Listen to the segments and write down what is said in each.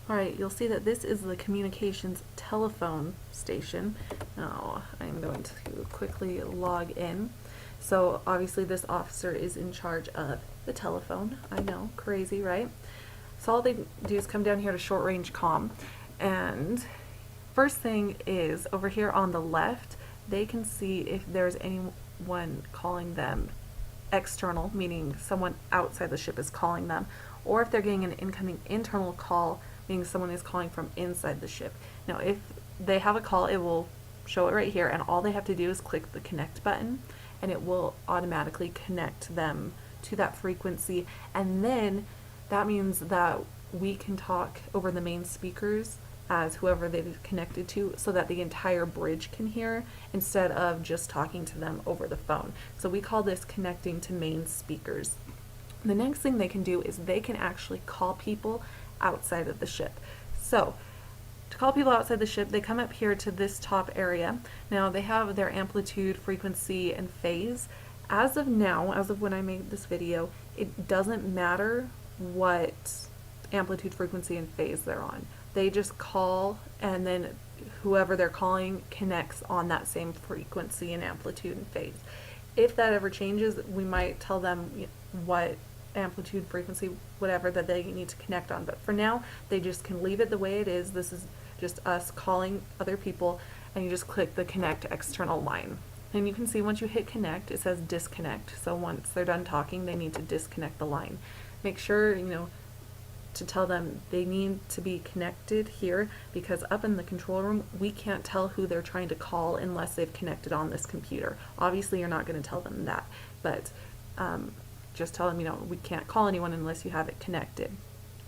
Alright, you'll see that this is the communications telephone station. Now, I'm going to quickly log in. So obviously this officer is in charge of the telephone. I know, crazy, right? So all they do is come down here to short range comm, and first thing is over here on the left, they can see if there's anyone calling them external, meaning someone outside the ship is calling them, or if they're getting an incoming internal call, meaning someone is calling from inside the ship. Now, if they have a call, it will show it right here, and all they have to do is click the connect button, and it will automatically connect them to that frequency, and then that means that we can talk over the main speakers as whoever they've connected to, so that the entire bridge can hear instead of just talking to them over the phone. So we call this connecting to main speakers. The next thing they can do is they can actually call people outside of the ship. So to call people outside the ship, they come up here to this top area. Now they have their amplitude, frequency, and phase. As of now, as of when I made this video, it doesn't matter what amplitude, frequency, and phase they're on. They just call, and then whoever they're calling connects on that same frequency and amplitude and phase. If that ever changes, we might tell them what amplitude, frequency, whatever that they need to connect on. But for now, they just can leave it the way it is. This is just us calling other people, and you just click the connect external line. And you can see once you hit connect, it says disconnect. So once they're done talking, they need to disconnect the line. Make sure, to tell them they need to be connected here, because up in the control room, we can't tell who they're trying to call unless they've connected on this computer. Obviously, you're not going to tell them that, but just tell them, we can't call anyone unless you have it connected.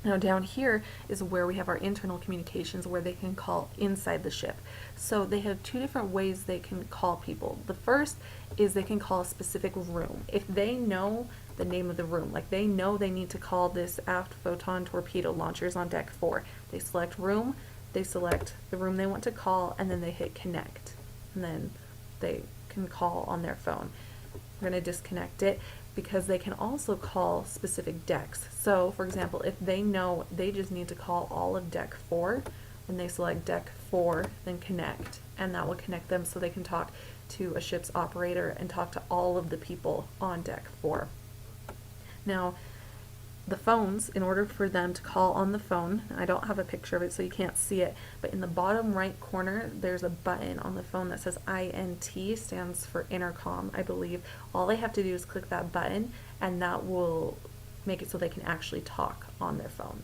Now down here is where we have our internal communications, where they can call inside the ship. So they have two different ways they can call people. The first is they can call a specific room. If they know the name of the room, like they know they need to call this aft photon torpedo launchers on deck 4, they select room, they select the room they want to call, and then they hit connect, and then they can call on their phone. We're going to disconnect it because they can also call specific decks. So for example, if they know they just need to call all of deck 4, when they select deck 4, then connect, and that will connect them so they can talk to a ship's operator and talk to all of the people on deck 4. Now, the phones, in order for them to call on the phone, I don't have a picture of it so you can't see it, but in the bottom right corner there's a button on the phone that says INT, stands for intercom, I believe. All they have to do is click that button, and that will make it so they can actually talk on their phone.